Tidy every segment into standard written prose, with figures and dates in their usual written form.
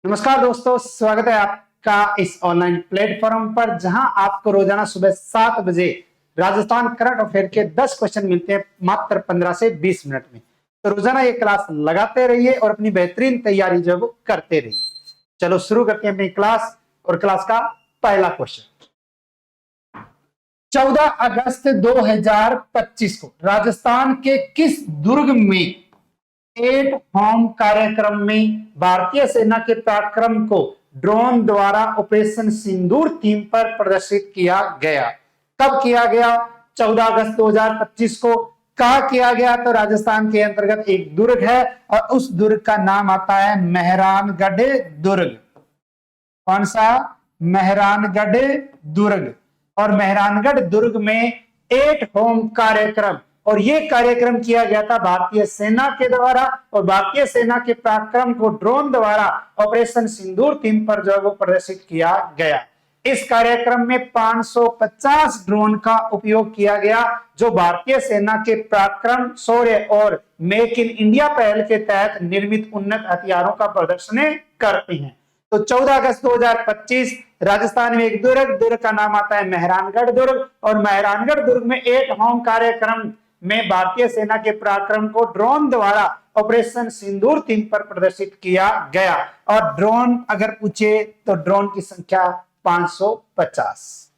नमस्कार दोस्तों, स्वागत है आपका इस ऑनलाइन प्लेटफॉर्म पर जहां आपको रोजाना सुबह 7 बजे राजस्थान करंट अफेयर के 10 क्वेश्चन मिलते हैं मात्र 15 से 20 मिनट में। तो रोजाना ये क्लास लगाते रहिए और अपनी बेहतरीन तैयारी जो है वो करते रहिए। चलो शुरू करते हैं अपनी क्लास। और क्लास का पहला क्वेश्चन, 14 अगस्त 2025 को राजस्थान के किस दुर्ग में एट होम कार्यक्रम में भारतीय सेना के पराक्रम को ड्रोन द्वारा ऑपरेशन सिंदूर थीम पर प्रदर्शित किया गया? कब किया गया? 14 अगस्त 2025 को। कहा किया गया? तो राजस्थान के अंतर्गत एक दुर्ग है और उस दुर्ग का नाम आता है मेहरानगढ़ दुर्ग। कौन सा? मेहरानगढ़ दुर्ग। और मेहरानगढ़ दुर्ग में एट होम कार्यक्रम, और ये कार्यक्रम किया गया था भारतीय सेना के द्वारा, और भारतीय सेना के पराक्रम को ड्रोन द्वारा ऑपरेशन सिंदूर थीम पर जो है वो प्रदर्शित किया गया। इस कार्यक्रम में 550 ड्रोन का उपयोग किया गया जो भारतीय सेना के पराक्रम, शौर्य और मेक इन इंडिया पहल के तहत निर्मित उन्नत हथियारों का प्रदर्शन करते हैं। तो 14 अगस्त 2025 राजस्थान में एक दुर्ग का नाम आता है मेहरानगढ़ दुर्ग, और मेहरानगढ़ दुर्ग में एट होम कार्यक्रम में भारतीय सेना के पराक्रम को ड्रोन द्वारा ऑपरेशन सिंदूर थीम पर प्रदर्शित किया गया। और ड्रोन अगर पूछे तो ड्रोन की संख्या 550।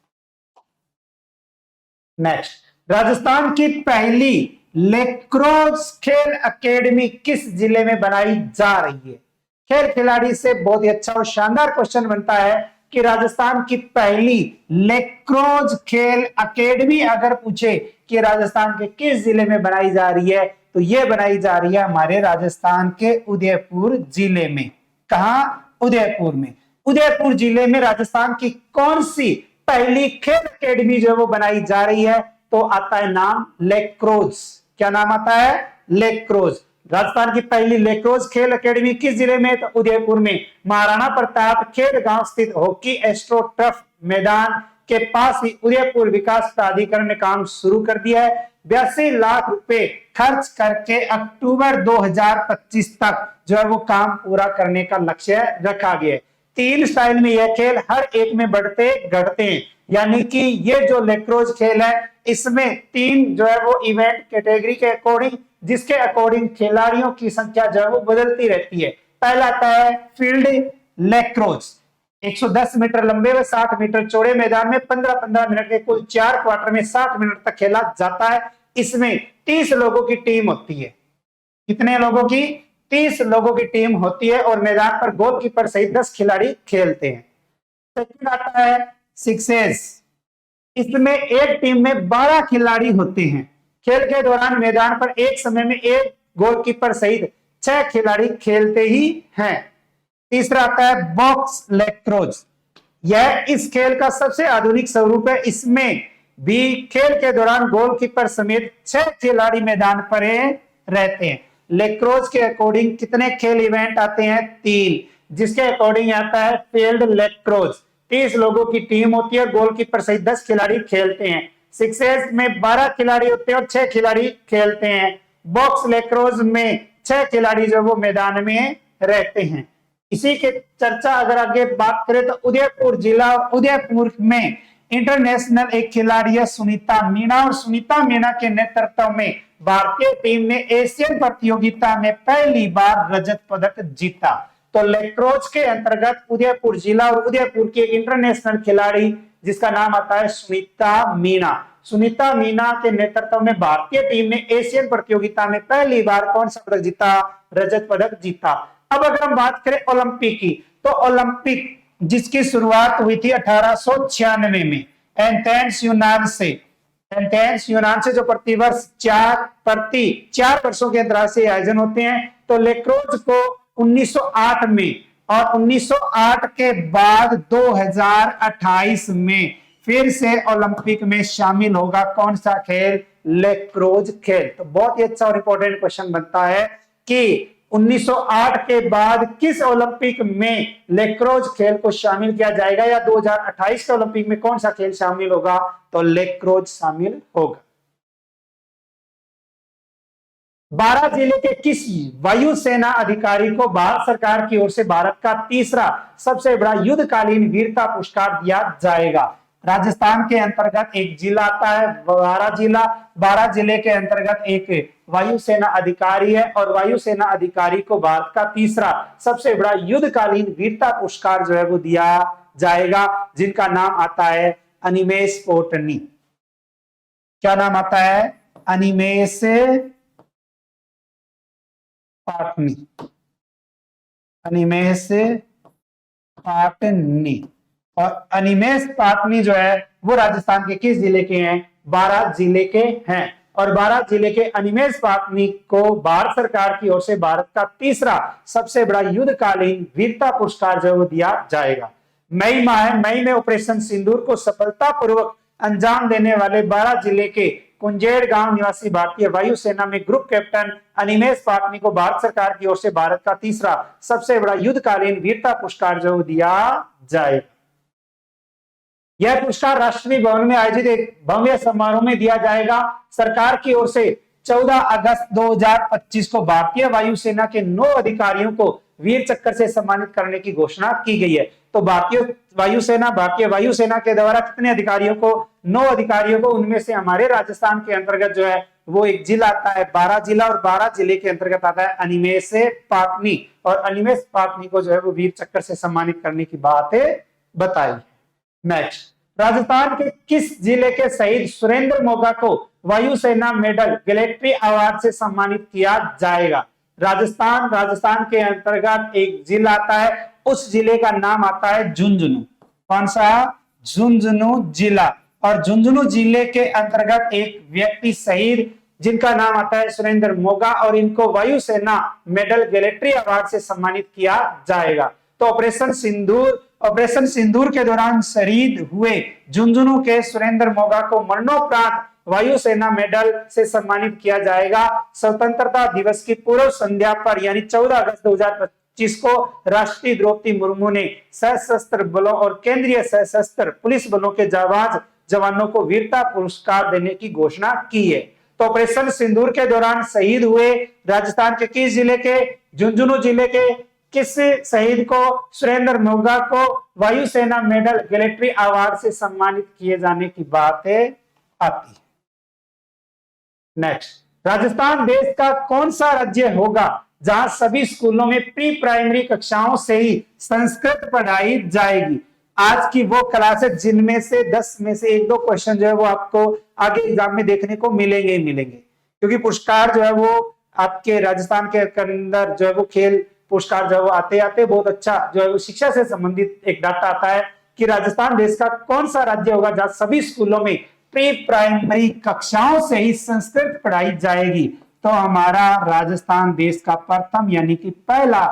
नेक्स्ट, राजस्थान की पहली लेक्रोस खेल अकेडमी किस जिले में बनाई जा रही है? खेल खिलाड़ी से बहुत ही अच्छा और शानदार क्वेश्चन बनता है कि राजस्थान की पहली लेक्रोज खेल अकेडमी अगर पूछे कि राजस्थान के किस जिले में बनाई जा रही है, तो यह बनाई जा रही है हमारे राजस्थान के उदयपुर जिले में। कहां? उदयपुर में। उदयपुर जिले में राजस्थान की कौन सी पहली खेल अकेडमी जो है वो बनाई जा रही है? तो आता है नाम लेक्रोज। क्या नाम आता है? लेक्रोज। राजस्थान की पहली लेक्रोज खेल अकेडमी किस जिले में? तो उदयपुर में। महाराणा प्रताप खेल गांव स्थित हॉकी एस्ट्रोटर्फ मैदान के पास ही उदयपुर विकास प्राधिकरण ने काम शुरू कर दिया है। 82 लाख रुपए खर्च करके अक्टूबर 2025 तक जो है वो काम पूरा करने का लक्ष्य रखा गया है। 3 स्टाइल में यह खेल हर एक में बढ़ते घटते हैं, यानी कि ये जो लेक्रोज खेल है इसमें 3 जो है वो इवेंट कैटेगरी के अकॉर्डिंग, जिसके अकॉर्डिंग खिलाड़ियों की संख्या जो है वो बदलती रहती है। पहला आता है फील्ड लेक्रोज, 110 मीटर लंबे व 60 मीटर चौड़े मैदान में 15-15 मिनट के कुल 4 क्वार्टर में 60 मिनट तक खेला जाता है। इसमें 30 लोगों की टीम होती है। कितने लोगों की? 30 लोगों की टीम होती है और मैदान पर गोलकीपर सहित 10 खिलाड़ी खेलते हैं। सेकंड आता है सिक्सेस, इसमें एक टीम में 12 खिलाड़ी होते हैं। खेल के दौरान मैदान पर एक समय में एक गोलकीपर सहित 6 खिलाड़ी खेलते ही हैं। तीसरा आता है बॉक्स लेक्रोज, यह इस खेल का सबसे आधुनिक स्वरूप है। इसमें भी खेल के दौरान गोलकीपर समेत 6 खिलाड़ी मैदान पर रहते हैं। लेक्रोज के अकॉर्डिंग कितने खेल इवेंट आते हैं? 3, जिसके अकॉर्डिंग आता है फील्ड लेक्रोज, 30 लोगों की टीम होती है, गोलकीपर सहित 10 खिलाड़ी खेलते हैं। सिक्सेस में 12 खिलाड़ी होते हैं और 6 खिलाड़ी खेलते हैं। बॉक्स लेक्रोज में 6 खिलाड़ी जो वो मैदान में रहते हैं। इसी के चर्चा अगर आगे बात करें तो उदयपुर जिला, उदयपुर में इंटरनेशनल एक खिलाड़ी है सुनीता मीणा, और सुनीता मीणा के नेतृत्व में भारतीय टीम ने एशियन प्रतियोगिता में पहली बार रजत पदक जीता। तो लेक्रोज के अंतर्गत उदयपुर जिला और उदयपुर के इंटरनेशनल खिलाड़ी जिसका नाम आता है सुनीता मीणा। सुनीता मीणा के नेतृत्व में भारतीय टीम ने एशियन प्रतियोगिता में पहली बार कौन सा पदक जीता? रजत पदक जीता। अब अगर हम बात करें ओलंपिक की, तो ओलंपिक जिसकी शुरुआत हुई थी 1896 में एथेंस यूनान से, एथेंस यूनान से जो प्रतिवर्ष 4 वर्षों के अंतराल से आयोजन होते हैं। तो लेक्रोज को 1908 में और 1908 के बाद 2028 में फिर से ओलंपिक में शामिल होगा कौन सा खेल? लेक्रोज खेल। तो बहुत ही अच्छा और इंपॉर्टेंट क्वेश्चन बनता है कि 1908 के बाद किस ओलंपिक में लेक्रोज खेल को शामिल किया जाएगा, या 2028 के ओलंपिक में कौन सा खेल शामिल होगा? तो लेक्रोज शामिल होगा। 12 जिले के किस वायुसेना अधिकारी को भारत सरकार की ओर से भारत का तीसरा सबसे बड़ा युद्धकालीन वीरता पुरस्कार दिया जाएगा? राजस्थान के अंतर्गत एक जिला आता है 12 जिले के अंतर्गत एक वायुसेना अधिकारी है और वायुसेना अधिकारी को भारत का तीसरा सबसे बड़ा युद्धकालीन वीरता पुरस्कार जो है वो दिया जाएगा, जिनका नाम आता है अनिमेष पोटनी। क्या नाम आता है? अनिमेष पाटनी। अनिमेष पाटनी। और अनिमेष पाटनी जो है वो राजस्थान के किस जिले के हैं? 12 जिले के हैं। और 12 जिले के अनिमेष पाटनी को भारत सरकार की ओर से भारत का तीसरा सबसे बड़ा युद्धकालीन वीरता पुरस्कार जो वो दिया जाएगा। मई माह है, मई में ऑपरेशन सिंदूर को सफलतापूर्वक अंजाम देने वाले 12 जिले के कुंजेड़ गांव निवासी भारतीय वायुसेना में ग्रुप कैप्टन अनिमेष पाटनी को भारत सरकार की ओर से भारत का तीसरा सबसे बड़ा युद्धकालीन वीरता पुरस्कार जो दिया जाएगा। यह पुरस्कार राष्ट्रपति भवन में आयोजित एक भव्य समारोह में दिया जाएगा। सरकार की ओर से 14 अगस्त 2025 को भारतीय वायुसेना के 9 अधिकारियों को वीर चक्र से सम्मानित करने की घोषणा की गई है। तो भारतीय वायुसेना के द्वारा कितने अधिकारियों को? 9 अधिकारियों को। उनमें से हमारे राजस्थान के अंतर्गत जो है वो एक जिला आता है 12 जिला, और 12 जिले के अंतर्गत आता है अनिमेष पाटनी। और अनिमेष पाटनी को जो है वो वीर चक्र से सम्मानित करने की बात बताई। नेक्स्ट, राजस्थान के किस जिले के शहीद सुरेंद्र मोगा को वायुसेना मेडल गैलेक्ट्री अवार्ड से सम्मानित किया जाएगा? राजस्थान के अंतर्गत एक जिला आता है, उस जिले का नाम आता है झुंझुनू। कौन सा? झुंझुनू जिला। और झुंझुनू जिले के अंतर्गत एक व्यक्ति शहीद जिनका नाम आता है सुरेंद्र मोगा, और इनको वायुसेना मेडल गैलेक्ट्री अवार्ड से सम्मानित किया जाएगा। तो ऑपरेशन सिंदूर के दौरान शहीद हुए झुंझुनू के सुरेंद्र मोगा को मरणोपरांत वायुसेना मेडल से सम्मानित किया जाएगा। स्वतंत्रता दिवस की पूर्व संध्या पर यानी 14 अगस्त 2025 को राष्ट्रपति द्रौपदी मुर्मू ने सशस्त्र बलों और केंद्रीय सशस्त्र पुलिस बलों के जाबाज जवानों को वीरता पुरस्कार देने की घोषणा की है। तो ऑपरेशन सिंदूर के दौरान शहीद हुए राजस्थान के किस जिले के? झुंझुनू जिले के किस शहीद को? सुरेंद्र मोगा को वायुसेना मेडल गैलेक्ट्री अवार्ड से सम्मानित किए जाने की बात आती है। नेक्स्ट, राजस्थान देश का कौन सा राज्य होगा जहां सभी स्कूलों में प्री प्राइमरी कक्षाओं से ही संस्कृत पढ़ाई जाएगी? आज की वो क्लासेस जिनमें से 10 में से 1-2 क्वेश्चन जो है वो आपको आगे एग्जाम में देखने को मिलेंगे ही मिलेंगे, क्योंकि पुरस्कार जो है वो आपके राजस्थान के अंदर जो है वो खेल पुरस्कार जो है वो आते आते बहुत अच्छा जो है वो शिक्षा से संबंधित एक डाटा आता है कि राजस्थान देश का कौन सा राज्य होगा जहां सभी स्कूलों में प्री प्राइमरी कक्षाओं से ही संस्कृत पढ़ाई जाएगी? तो हमारा राजस्थान देश का प्रथम यानी कि पहला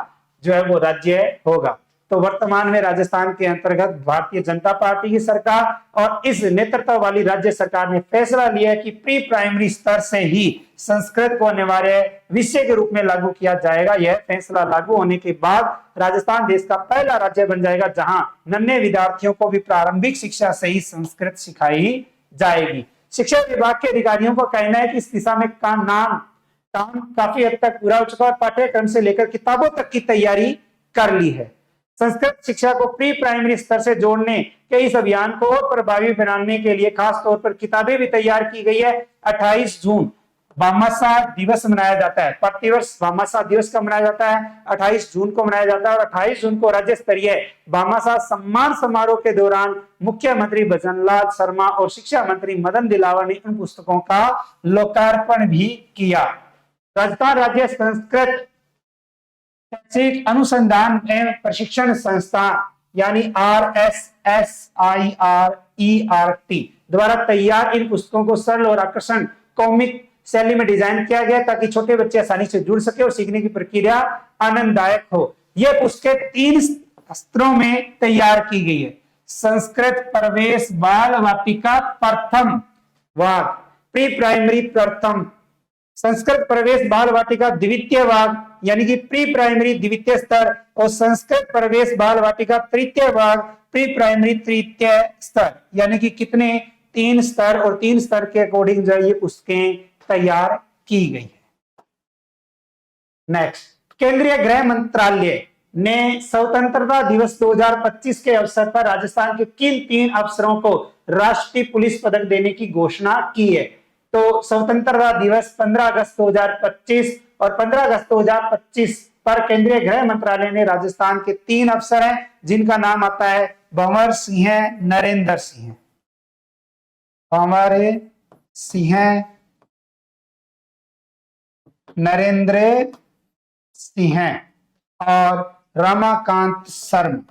जो है वो राज्य होगा। तो वर्तमान में राजस्थान के अंतर्गत भारतीय जनता पार्टी की सरकार और इस नेतृत्व वाली राज्य सरकार ने फैसला लिया है कि प्री प्राइमरी स्तर से ही संस्कृत को अनिवार्य विषय के रूप में लागू किया जाएगा। यह फैसला लागू होने के बाद राजस्थान देश का पहला राज्य बन जाएगा जहां नन्हे विद्यार्थियों को भी प्रारंभिक शिक्षा से ही संस्कृत सिखाई जाएगी। शिक्षा विभाग के अधिकारियों का कहना है कि इस दिशा में काम काफी हद तक पूरा हो चुका है, पाठ्यक्रम से लेकर किताबों तक की तैयारी कर ली है। संस्कृत शिक्षा को प्री प्राइमरी स्तर से जोड़ने के इस अभियान को और प्रभावी बनाने के लिए खास तौर पर किताबें भी तैयार की गई है। 28 जून भामाशाह दिवस मनाया जाता है, प्रतिवर्ष भामाशाह दिवस का मनाया जाता है, 28 जून को मनाया जाता है। और 28 जून को राज्य स्तरीय भामाशाह सम्मान समारोह के दौरान मुख्यमंत्री भजनलाल शर्मा और शिक्षा मंत्री मदन दिलावर ने उन पुस्तकों का लोकार्पण भी किया। राजस्थान राज्य संस्कृत शैक्षिक अनुसंधान एवं प्रशिक्षण संस्थान यानी RSSIRERT द्वारा तैयार इन पुस्तकों को सरल और आकर्षण कॉमिक शैली में डिजाइन किया गया ताकि छोटे बच्चे आसानी से जुड़ सके और सीखने की प्रक्रिया आनंददायक हो। यह पुस्तकें 3 स्तरों में तैयार की गई है। संस्कृत प्रवेश बाल वाटिका प्रथम भाग, प्री प्राइमरी प्रथम, संस्कृत प्रवेश बाल वाटिका द्वितीय भाग यानी कि प्री प्राइमरी द्वितीय स्तर, और संस्कृत प्रवेश बाल वाटिका तृतीय भाग, प्री प्राइमरी तृतीय स्तर, यानी कि कितने? 3 स्तर, और 3 स्तर के अकॉर्डिंग जो ये पुस्तकें तैयार की गई है। नेक्स्ट, केंद्रीय गृह मंत्रालय ने स्वतंत्रता दिवस 2025 के अवसर पर राजस्थान के किन 3 अफसरों को राष्ट्रीय पुलिस पदक देने की घोषणा की है? तो स्वतंत्रता दिवस 15 अगस्त 2025 और 15 अगस्त 2025 पर केंद्रीय गृह मंत्रालय ने राजस्थान के 3 अफसर हैं जिनका नाम आता है भंवर सिंह, नरेंद्र सिंह, भंवर सिंह, नरेंद्र सिंह और रमाकांत शर्मा,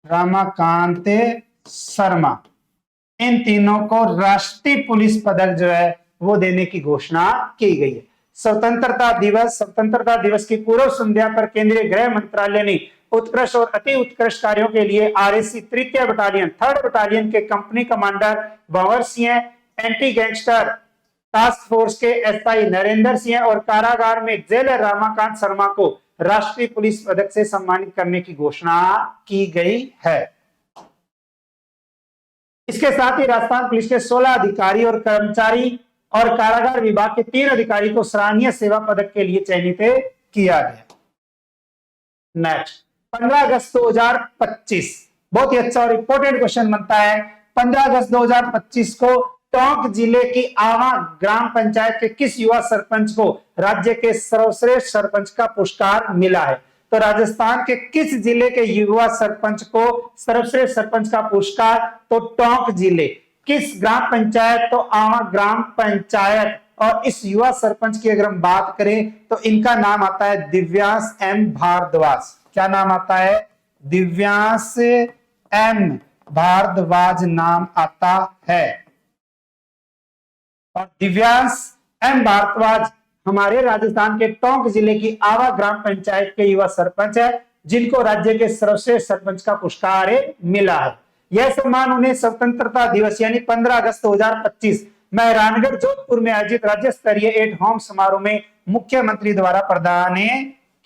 रमाकांत शर्मा, इन तीनों को राष्ट्रीय पुलिस पदक जो है वो देने की घोषणा की गई है। स्वतंत्रता दिवस की पूर्व संध्या पर केंद्रीय गृह मंत्रालय ने उत्कृष्ट और अति उत्कृष्ट कार्यों के लिए आरएसी तृतीय बटालियन 3rd बटालियन के company commander Bhanwar Singh, anti gangster task force के एसआई नरेंद्र सिंह और कारागार में जेलर रमाकांत शर्मा को राष्ट्रीय पुलिस पदक से सम्मानित करने की घोषणा की गई है। इसके साथ ही राजस्थान पुलिस के 16 अधिकारी और कर्मचारी और कारागार विभाग के 3 अधिकारी को सराहनीय सेवा पदक के लिए चयनित किया गया। नेक्स्ट, 15 अगस्त 2025 बहुत ही अच्छा और इंपॉर्टेंट क्वेश्चन बनता है। 15 अगस्त 2025 को टोंक जिले की आवा ग्राम पंचायत के किस युवा सरपंच को राज्य के सर्वश्रेष्ठ सरपंच का पुरस्कार मिला है? तो राजस्थान के किस जिले के युवा सरपंच को सर्वश्रेष्ठ सरपंच का पुरस्कार? तो टोंक जिले किस ग्राम पंचायत? तो आवा ग्राम पंचायत। और इस युवा सरपंच की अगर हम बात करें तो इनका नाम आता है दिव्यांश एम भारद्वाज। क्या नाम आता है? दिव्यांश एम भारद्वाज नाम आता है। और दिव्यांश एम भारद्वाज हमारे राजस्थान के टोंक जिले की आवा ग्राम पंचायत के युवा सरपंच है जिनको राज्य के सर्वश्रेष्ठ सरपंच का पुरस्कार मिला है। यह सम्मान उन्हें स्वतंत्रता दिवस यानी 15 अगस्त 2025 मेहरानगढ़ जोधपुर में आयोजित राज्य स्तरीय एट होम समारोह में मुख्यमंत्री द्वारा प्रदान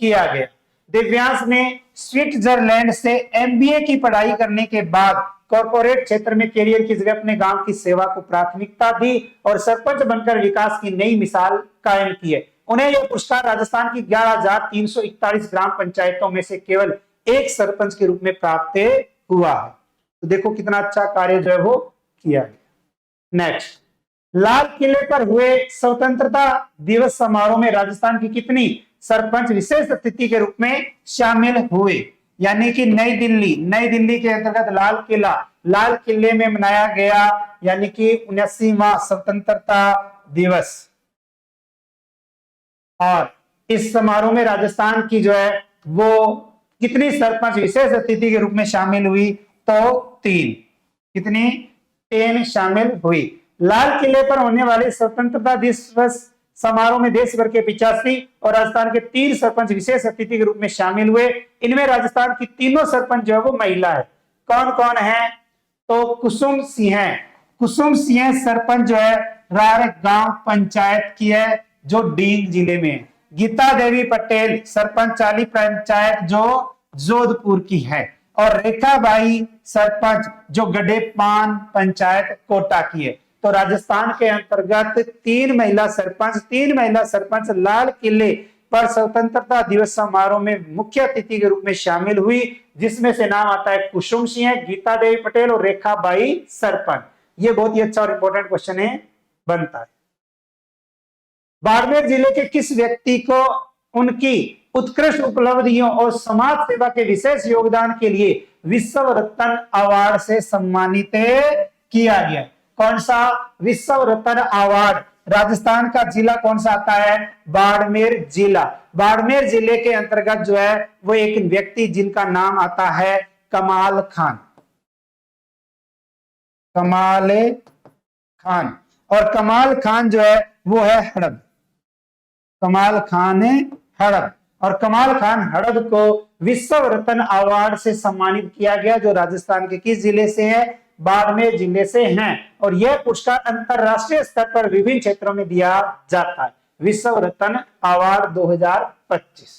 किया गया। दिव्यांश ने स्विट्जरलैंड से एमबीए की पढ़ाई करने के बाद कॉर्पोरेट क्षेत्र में कैरियर की जगह अपने गांव की सेवा को प्राथमिकता दी और सरपंच बनकर विकास की नई मिसाल कायम की है। उन्हें यह पुरस्कार राजस्थान की 11,341 ग्राम पंचायतों में से केवल एक सरपंच के रूप में प्राप्त हुआ है। तो देखो कितना अच्छा कार्य जो है वो किया गया। नेक्स्ट, लाल किले पर हुए स्वतंत्रता दिवस समारोह में राजस्थान की कितनी सरपंच विशेष अतिथि के रूप में शामिल हुए? यानी कि नई दिल्ली के अंतर्गत लाल किले में मनाया गया यानी कि 79वां स्वतंत्रता दिवस। और इस समारोह में राजस्थान की जो है वो कितनी सरपंच विशेष अतिथि के रूप में शामिल हुई? तो 3। कितनी? 3 शामिल हुई। लाल किले पर होने वाले स्वतंत्रता दिवस समारोह में देश भर के 85 और राजस्थान के 3 सरपंच विशेष अतिथि के रूप में शामिल हुए। इनमें राजस्थान की तीनों सरपंच जो है वो महिला है। कौन कौन है? तो कुसुम सिंह सरपंच जो है रार गांव पंचायत की है जो डींग जिले में है। गीता देवी पटेल सरपंच चाली पंचायत जो जोधपुर की है। और रेखाबाई सरपंच जो गडेपान पंचायत कोटा की है। तो राजस्थान के अंतर्गत 3 महिला सरपंच लाल किले पर स्वतंत्रता दिवस समारोह में मुख्य अतिथि के रूप में शामिल हुई, जिसमें से नाम आता है कुसुम सिंह, गीता देवी पटेल और रेखाबाई सरपंच। ये बहुत ही अच्छा और इंपॉर्टेंट क्वेश्चन है बनता है। बाड़मेर जिले के किस व्यक्ति को उनकी उत्कृष्ट उपलब्धियों और समाज सेवा के विशेष योगदान के लिए विश्व रत्न अवार्ड से सम्मानित किया गया? कौन सा विश्व रत्न अवार्ड? राजस्थान का जिला कौन सा आता है? बाड़मेर जिला। बाड़मेर जिले के अंतर्गत जो है वो एक व्यक्ति जिनका नाम आता है कमाल खान। और कमाल खान जो है वो है हड़प। कमाल खान हड़प। और कमाल खान हड़प को विश्व रत्न अवार्ड से सम्मानित किया गया जो राजस्थान के किस जिले से है? बाड़मेर जिले से हैं। और यह पुरस्कार अंतरराष्ट्रीय स्तर पर विभिन्न क्षेत्रों में दिया जाता है। विश्व रत्न अवार्ड 2025।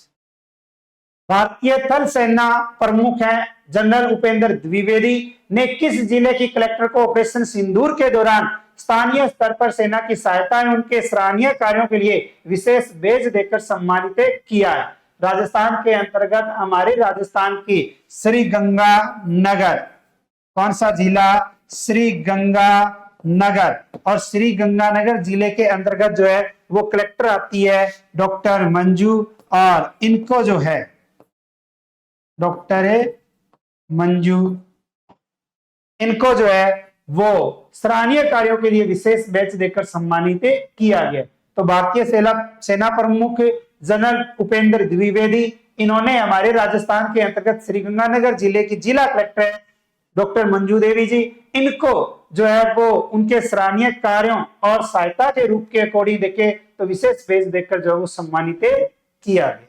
भारतीय थल सेना प्रमुख हैं जनरल उपेंद्र द्विवेदी ने किस जिले की कलेक्टर को ऑपरेशन सिंदूर के दौरान स्थानीय स्तर पर सेना की सहायता एवं उनके सराहनीय कार्यों के लिए विशेष बेज देकर सम्मानित किया है। राजस्थान के अंतर्गत हमारे राजस्थान की श्री गंगानगर, कौन सा जिला? श्री गंगानगर। और श्री गंगानगर जिले के अंतर्गत जो है वो कलेक्टर आती है डॉक्टर मंजू, और इनको जो है डॉक्टर मंजू, इनको जो है वो सराहनीय कार्यों के लिए विशेष बैच देकर सम्मानित किया गया। तो भारतीय सेना प्रमुख जनरल उपेंद्र द्विवेदी, इन्होंने हमारे राजस्थान के अंतर्गत श्रीगंगानगर जिले की जिला कलेक्टर डॉक्टर मंजू देवी जी, इनको जो है वो उनके सराहनीय कार्यों और सहायता के रूप के अकॉर्डिंग देखे तो विशेष बैच देकर जो है वो सम्मानित किया गया।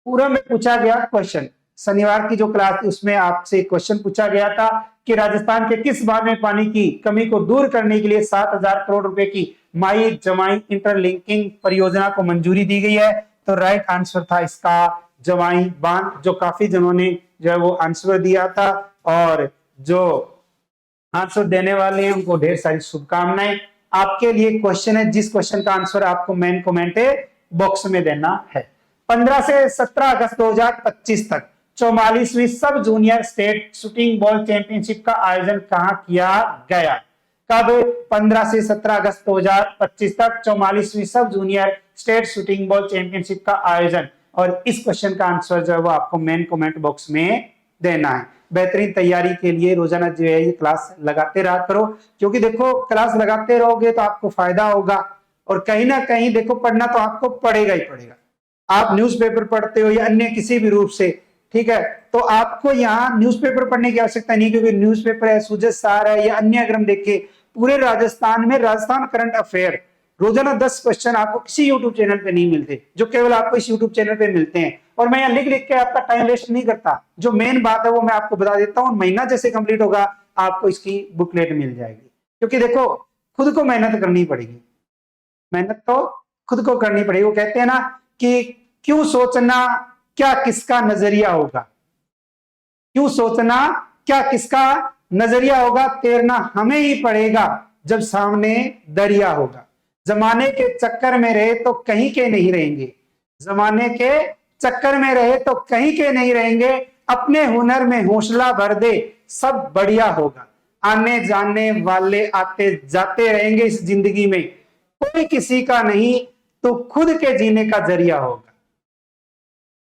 पूरा में पूछा गया क्वेश्चन, शनिवार की जो क्लास थी उसमें आपसे क्वेश्चन पूछा गया था कि राजस्थान के किस भाग में पानी की कमी को दूर करने के लिए 7,000 करोड़ रुपए की माई जमाई इंटरलिंकिंग परियोजना को मंजूरी दी गई है। तो राइट आंसर था इसका जवाई बांध, जो काफी जनों ने जो है वो आंसर दिया था, और जो आंसर देने वाले हैं उनको ढेर सारी शुभकामनाएं। आपके लिए क्वेश्चन है जिस क्वेश्चन का आंसर आपको मेन कमेंट बॉक्स में देना है। 15 से 17 अगस्त 2025 तक 44वीं sub junior state shooting ball championship का आयोजन कहां किया गया? कब? 15 से 17 अगस्त 2025 तक 44वीं sub junior state shooting ball championship का आयोजन। और इस क्वेश्चन का आंसर जो है वो आपको मेन कमेंट बॉक्स में देना है। बेहतरीन तैयारी के लिए रोजाना जो है ये क्लास लगाते रहा करो, क्योंकि देखो क्लास लगाते रहोगे तो आपको फायदा होगा, और कहीं ना कहीं देखो पढ़ना तो आपको पड़ेगा ही पड़ेगा। आप न्यूज़पेपर पढ़ते हो या अन्य किसी भी रूप से, ठीक है, तो आपको यहाँ न्यूज़पेपर पढ़ने की आवश्यकता नहीं, क्योंकि न्यूज़पेपर है, सूजत सार है या अन्य अगर हम देखें पूरे राजस्थान में राजस्थान करंट अफेयर रोजाना 10 क्वेश्चन आपको किसी यूट्यूब चैनल पे नहीं मिलते, जो केवल आपको इस यूट्यूब चैनल पे मिलते हैं। और मैं यहाँ लिख लिख के आपका टाइम वेस्ट नहीं करता, जो मेन बात है वो मैं आपको बता देता हूँ। महीना जैसे कंप्लीट होगा आपको इसकी बुकलेट मिल जाएगी, क्योंकि देखो खुद को मेहनत करनी पड़ेगी, मेहनत तो खुद को करनी पड़ेगी। वो कहते हैं ना कि क्यों सोचना क्या किसका नजरिया होगा, क्यों सोचना क्या किसका नजरिया होगा, तैरना हमें ही पड़ेगा जब सामने दरिया होगा। जमाने के चक्कर में रहे तो कहीं के नहीं रहेंगे, जमाने के चक्कर में रहे तो कहीं के नहीं रहेंगे, अपने हुनर में हौसला भर दे सब बढ़िया होगा। आने जाने वाले आते जाते रहेंगे इस जिंदगी में, कोई किसी का नहीं तो खुद के जीने का जरिया होगा।